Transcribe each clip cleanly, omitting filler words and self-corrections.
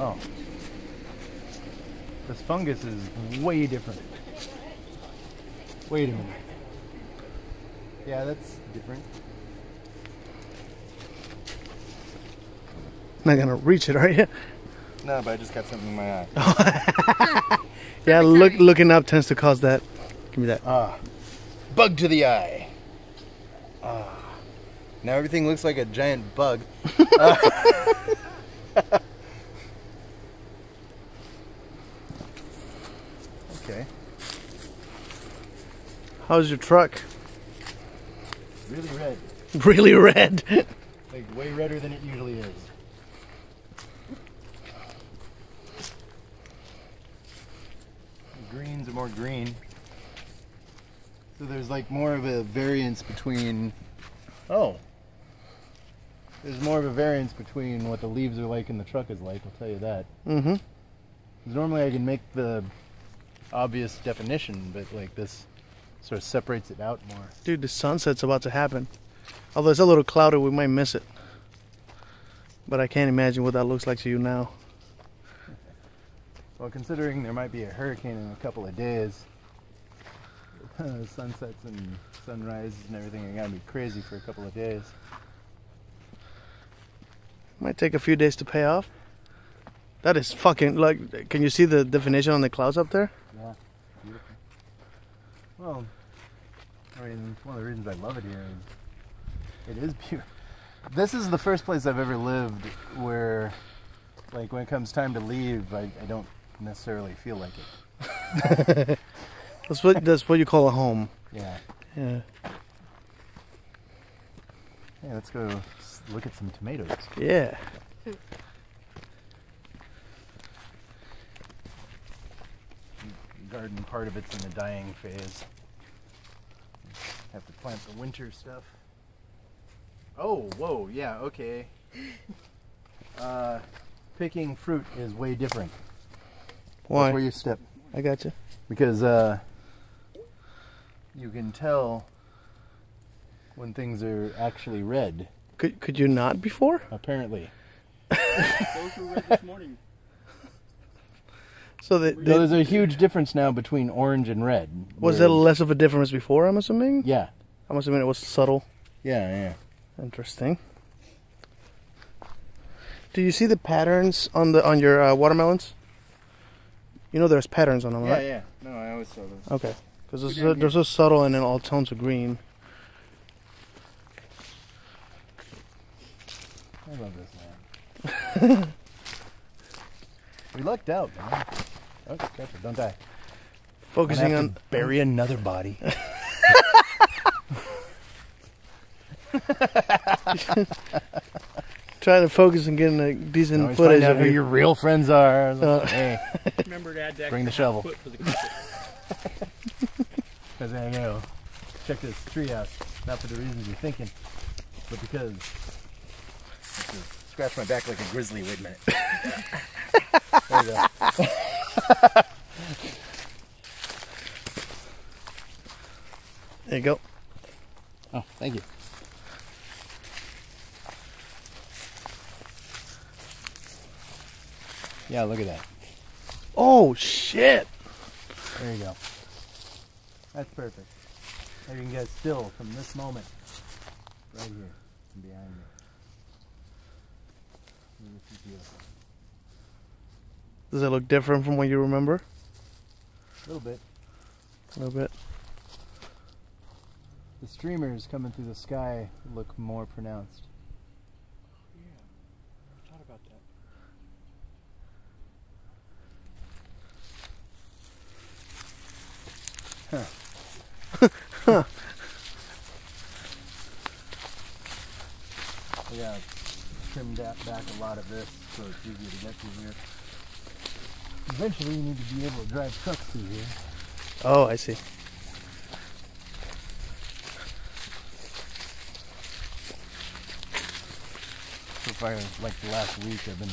Oh. This fungus is way different. Wait a minute. Yeah, that's different. Not gonna reach it, are you? No, but I just got something in my eye. Yeah, looking up tends to cause that. Give me that. Bug to the eye. Now everything looks like a giant bug. Okay. How's your truck? Really red. Really red. Like way redder than it usually is. The greens are more green. So there's like more of a variance between... Oh. There's more of a variance between what the leaves are like and the truck is like, I'll tell you that. Mm-hmm. 'Cause normally I can make the obvious definition, but like this sort of separates it out more. Dude, the sunset's about to happen. Although it's a little cloudy, we might miss it. But I can't imagine what that looks like to you now. Well, considering there might be a hurricane in a couple of days, sunsets and sunrises and everything are gonna be crazy for a couple of days. Might take a few days to pay off. That is fucking, like, can you see the definition on the clouds up there? Yeah, beautiful. Well, I mean, one of the reasons I love it here is it is beautiful. This is the first place I've ever lived where, like, when it comes time to leave, I don't necessarily feel like it. That's what you call a home. Yeah. Yeah. Hey, let's go look at some tomatoes. Yeah. Garden, part of it's in the dying phase. Have to plant the winter stuff. Oh, whoa, yeah, okay. Picking fruit is way different. Why? That's where you step. I got you. Because you can tell when things are actually red. Could you not before? Apparently. Those were red this morning. So There's a huge difference now between orange and red. Was there less of a difference before, I'm assuming? Yeah. I'm assuming it was subtle. Yeah. Interesting. Do you see the patterns on your watermelons? You know there's patterns on them, right? Yeah. No, I always saw those. Okay. Because they're so subtle and in all tones of green. I love this, man. We lucked out, man. Oh, careful, don't die. Focusing on... bury another body. Trying to focus on getting a decent Always footage find out of who you. your real friends are. Hey, Remember to add that. bring the shovel. Foot for the carpet. Because I go, check this tree out. Not for the reasons you're thinking, but because... Scratch my back like a grizzly. Wait a minute. There you go. There you go. Oh, thank you. Yeah, look at that. Oh, shit. There you go. That's perfect. Now you can get still from this moment. Right here and behind me. This is beautiful. Does it look different from what you remember? A little bit. A little bit. The streamers coming through the sky look more pronounced. Yeah, I thought about that. Huh. Yeah, trimmed back a lot of this so it's easier to get through here. Eventually you need to be able to drive trucks through here. Oh, I see. So far, like the last week, I've been,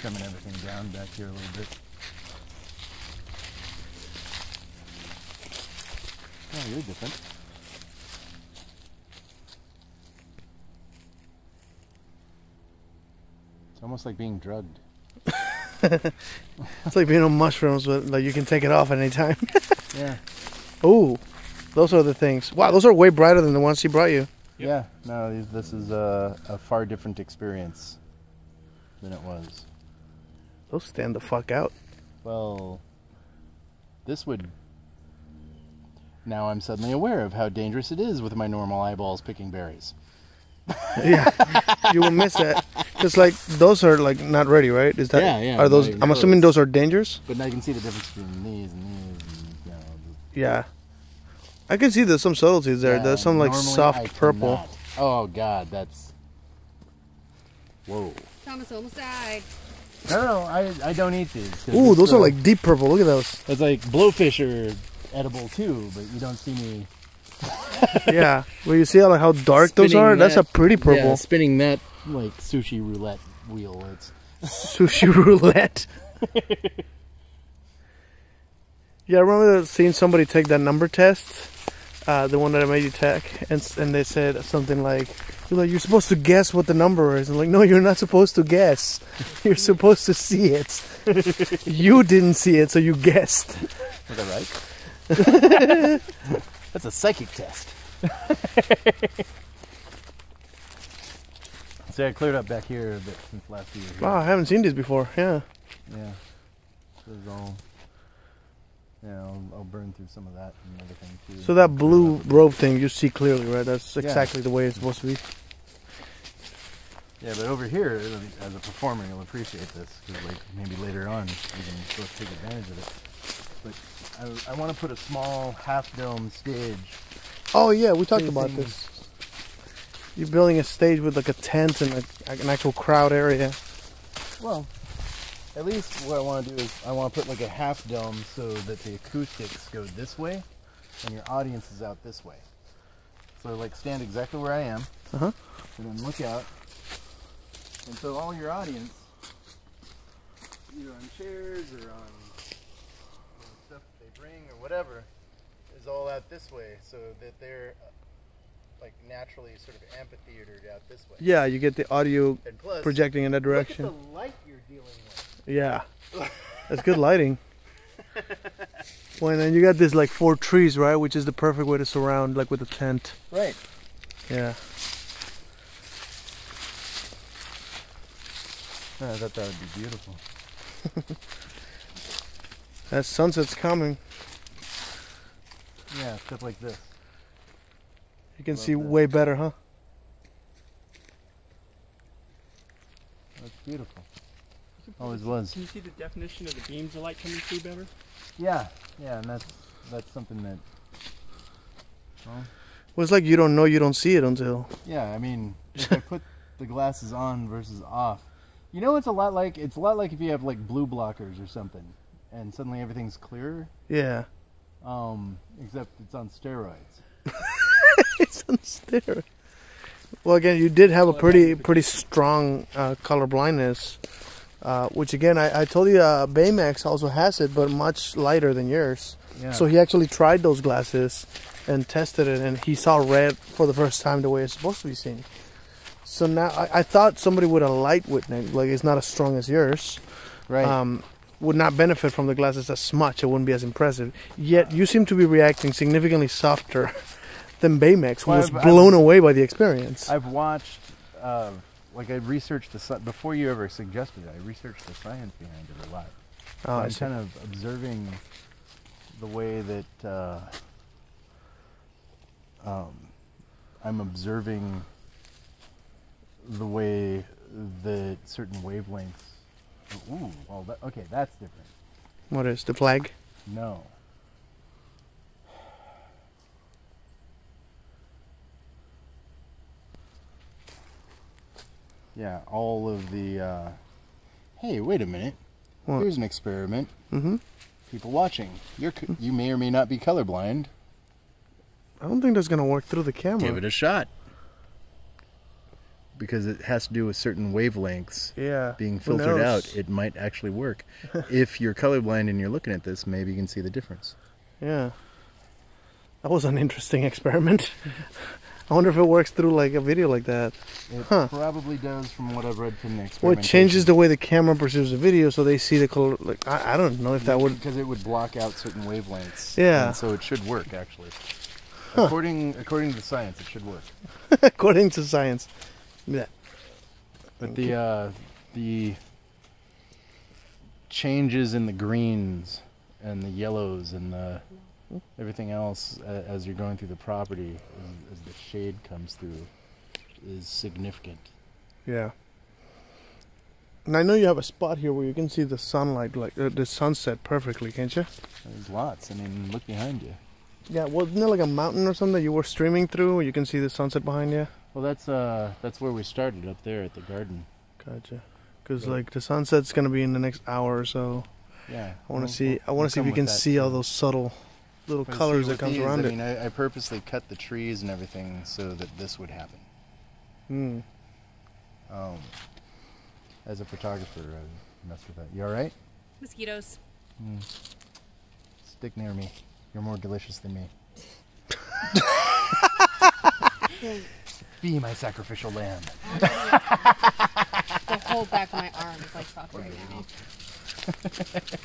trimming everything down back here a little bit. Oh, you're different. It's almost like being drugged. It's like being on mushrooms, but like you can take it off at any time. Yeah. Ooh, those are the things. Wow, those are way brighter than the ones she brought you. Yep. Yeah. No, this is a far different experience than it was. Those stand the fuck out. Well, this would... Now I'm suddenly aware of how dangerous it is with my normal eyeballs picking berries. Yeah, you will miss that. Because like those are like not ready, right? Is that? Yeah, yeah, Are those? no, I'm no. assuming those are dangerous. But I can see the difference between these and these. And, you know, Yeah, I can see there's some subtleties there. yeah, There's some like normally I soft purple. cannot. Oh God, that's... Whoa. Thomas almost died. No, I don't eat these. 'Cause Ooh, it's, those are like deep purple. Look at those. It's like blowfish are edible too, but you don't see me... Yeah, well, you see how like how dark those Spinning are. That's a that- pretty purple. Yeah, spinning that like sushi roulette wheel. It's... Sushi roulette. Yeah, I remember seeing somebody take that number test, the one that I made you take, and they said something like, "You're supposed to guess what the number is." I'm like, "No, you're not supposed to guess. You're supposed to see it. You didn't see it, so you guessed." Was that right? That's a psychic test. See, I cleared up back here a bit since last year. Wow, I haven't seen these before. Yeah. Yeah. This is all... Yeah, I'll burn through some of that and everything too. So that blue robe thing you see clearly, right? That's exactly the way it's supposed to be. Yeah, but over here, as a performer, you'll appreciate this because, like, maybe later on you can both take advantage of it. But I want to put a small half-dome stage. Oh yeah, we talked about Facing- this. You're building a stage with like a tent and an actual crowd area. Well, at least what I want to do is I want to put like a half dome so that the acoustics go this way and your audience is out this way. So like stand exactly where I am, Uh-huh. and then look out. And so all your audience, either on chairs or on stuff that they bring or whatever, is all out this way so that they're like naturally sort of amphitheatered out this way. Yeah, you get the audio And plus, projecting in that direction. look at the light you're dealing with. Yeah, that's good lighting. Well, and then you got this like 4 trees, right? Which is the perfect way to surround, like with a tent. Right. Yeah. I thought that would be beautiful. That sunset's coming. Yeah, stuff like this. You can Love see that. way better, huh? That's beautiful. Always was. Can you see the definition of the beams of light coming through better? Yeah, yeah, and that's something that. Well, Well, it's like you don't know you don't see it until. yeah, I mean, if I put the glasses on versus off, you know, it's a lot like if you have like blue blockers or something, and suddenly everything's clearer. Yeah. Except it's on steroids. It's on steroids. Well, again, you did have a pretty strong color blindness, which again I told you Baymax also has it, but much lighter than yours. Yeah. So he actually tried those glasses and tested it, and he saw red for the first time the way it's supposed to be seen. So now I thought somebody with a light witness, like it's not as strong as yours, Right. would not benefit from the glasses as much. It wouldn't be as impressive. Yet you seem to be reacting significantly softer than Baymax, who Well, was I've- blown away by the experience. I've watched, like I researched before you ever suggested it, I researched the science behind it a lot. Oh, I I'm see. kind of observing the way that I'm observing the way that certain wavelengths. Ooh, well, okay, that's different. What is the flag? No. Yeah, all of the. Hey, wait a minute. What? Here's an experiment. Mm-hmm. People watching, you may or may not be colorblind. I don't think that's gonna work through the camera. Give it a shot. Because it has to do with certain wavelengths Yeah. being Who filtered knows? out. It might actually work. If you're colorblind and you're looking at this, maybe you can see the difference. Yeah. That was an interesting experiment. I wonder if it works through like a video like that. It Huh. probably does, from what I've read from the Well, it experimentation. changes the way the camera perceives the video, so they see the color. Like I don't know if that would. Because it would block out certain wavelengths. Yeah. And so it should work, actually. Huh. According to the science, it should work. According to science. Yeah. But the changes in the greens and the yellows and the everything else as you're going through the property, as the shade comes through, is significant. Yeah. And I know you have a spot here where you can see the sunlight, like the sunset perfectly, can't you? There's lots. I mean, look behind you. Yeah, well, isn't there like a mountain or something that you were streaming through where you can see the sunset behind you? Well, that's where we started, up there at the garden. Gotcha. Because like the sunset's gonna be in the next hour or so. Yeah. I want to see. I want to see if you can see all those subtle little But colors see, that with comes these, around I it. mean, I purposely cut the trees and everything so that this would happen. Hmm. As a photographer, I mess with that. You all right? Mosquitoes. Stick near me. You're more delicious than me. Be my sacrificial lamb. The whole back of my arm is like soft right now.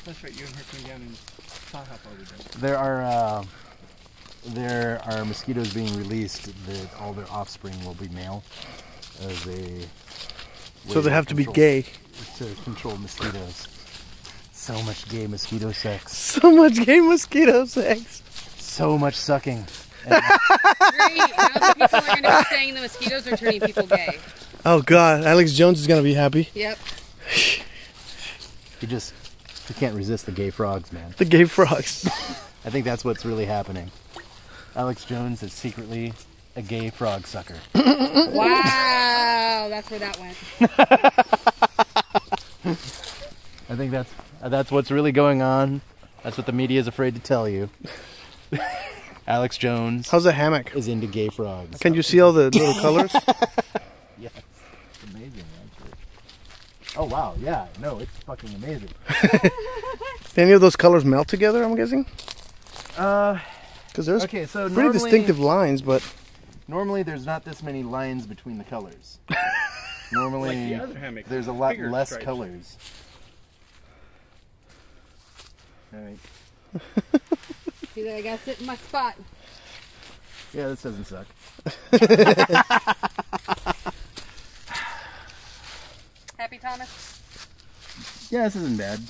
That's right, you and her came down and saw how far we did. There are mosquitoes being released that all their offspring will be male, as a So they have to be control- gay. to control mosquitoes. So much gay mosquito sex. So much gay mosquito sex. So much sucking. Great. Now the people are going to be saying the mosquitoes are turning people gay. Oh God, Alex Jones is gonna be happy. Yep. You can't resist the gay frogs, man. The gay frogs. I think that's what's really happening. Alex Jones is secretly a gay frog sucker. Wow, that's where that went. I think that's what's really going on. That's what the media is afraid to tell you. Alex Jones How's the hammock? is into gay frogs. Can you see all the little colors? Yes, it's amazing, actually. Oh wow, yeah, no, it's fucking amazing. Any of those colors melt together? I'm guessing. Because there's Okay, so pretty distinctive lines, but normally there's not this many lines between the colors. Normally Like the other hammock. there's a lot Bigger less stripes. colors. All right. He's like, I gotta sit in my spot. Yeah, this doesn't suck. Happy, Thomas? Yeah, this isn't bad.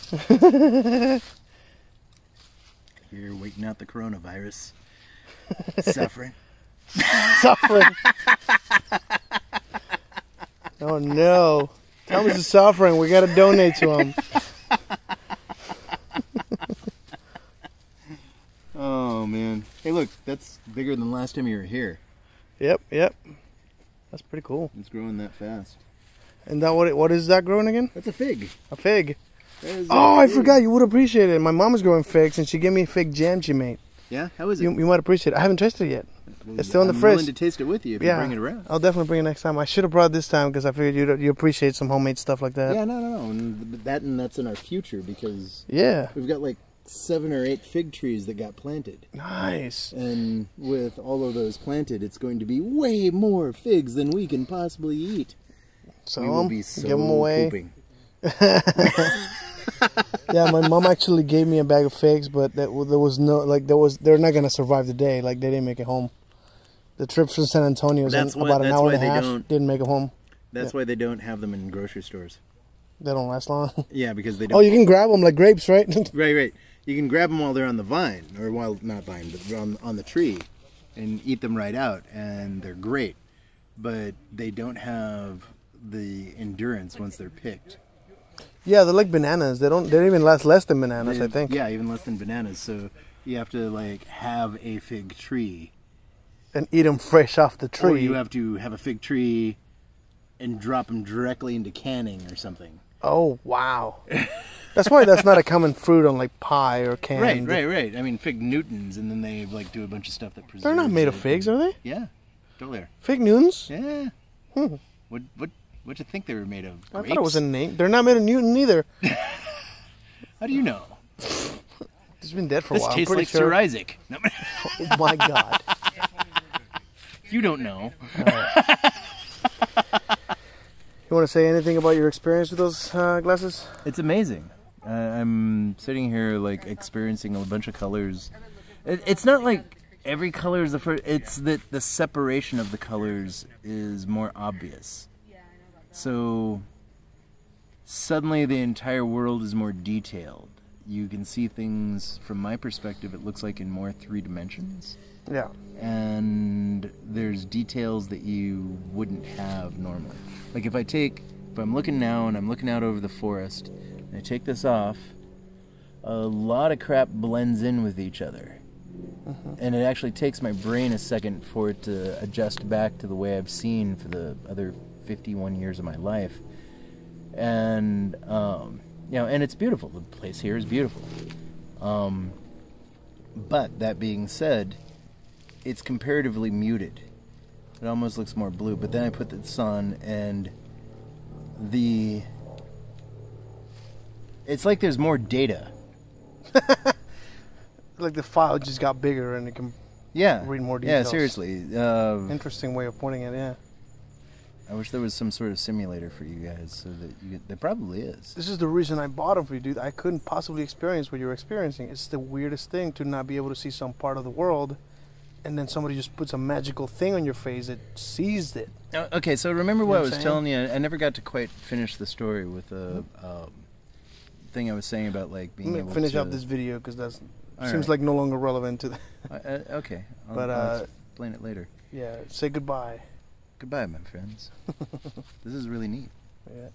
You're waiting out the coronavirus. Suffering. suffering. Oh no. Thomas is suffering. We gotta donate to him. Oh man. Hey look, that's bigger than last time you were here. Yep. That's pretty cool. It's growing that fast. And that what is that growing again? That's a fig. A fig. That is Oh, a I fig. forgot. You would appreciate it. My mom is growing figs, and she gave me a fig jam she made. Yeah? How is it? You might appreciate it. I haven't tasted it yet. Well, it's still in the I'm fridge. willing to taste it with you if you Yeah, bring it around. I'll definitely bring it next time. I should have brought it this time because I figured you appreciate some homemade stuff like that. Yeah, no. And that's in our future because Yeah. we've got like 7 or 8 fig trees that got planted. Nice. And with all of those planted, it's going to be way more figs than we can possibly eat. So we will be so give them away. pooping. Yeah, my mom actually gave me a bag of figs, but there was no they're not gonna survive the day. Like they didn't make it home. The trip from San Antonio was That's about an hour and a half. don't- Didn't make it home. That's why they don't have them in grocery stores. They don't last long. Yeah, because they don't. Oh, you can grab them like grapes, right? Right. You can grab them while they're on the vine, or while not vine, but on the tree, and eat them right out, and they're great. But they don't have the endurance once they're picked. Yeah, they're like bananas. They don't even last less than bananas, I think. Yeah, even less than bananas. So you have to like have a fig tree, And eat them fresh off the tree. or you have to have a fig tree and drop them directly into canning or something. Oh wow. That's why that's not a common fruit on like pie or canned. Right. I mean, fig Newtons, and then they like do a bunch of stuff that preserves. They're not made of it. figs, are they? Yeah, totally are. Fig Newtons? Yeah. Hmm. What'd you think they were made of? I Grapes? thought it was a name. They're not made of Newton either. How do you know? It's been dead for a This while. I'm tastes pretty like sure. Sir Isaac. No. Oh my god. You don't know. You want to say anything about your experience with those glasses? It's amazing. I'm sitting here like experiencing a bunch of colors. It's not like every color is the first. It's that the separation of the colors is more obvious. So suddenly the entire world is more detailed. You can see things from my perspective. It looks like in more 3 dimensions. Yeah. And there's details that you wouldn't have normally. Like if I'm looking now and I'm looking out over the forest, and I take this off, a lot of crap blends in with each other. And it actually takes my brain a second for it to adjust back to the way I've seen for the other 51 years of my life. And, and it's beautiful. The place here is beautiful. But that being said, it's comparatively muted. It almost looks more blue, but then I put the sun and it's like there's more data. Like the file just got bigger and it can read more details. Yeah, seriously. Interesting way of putting it, yeah. I wish there was some sort of simulator for you guys so that there probably is. This is the reason I bought them for you, dude. I couldn't possibly experience what you're experiencing. It's the weirdest thing to not be able to see some part of the world, and then somebody just puts a magical thing on your face that sees it. Okay, so remember what I was telling you? I never got to quite finish the story with the thing I was saying about like being able to finish up this video because that seems like no longer relevant to the... okay, I'll explain it later. Yeah, say goodbye. Goodbye, my friends. This is really neat. Yeah.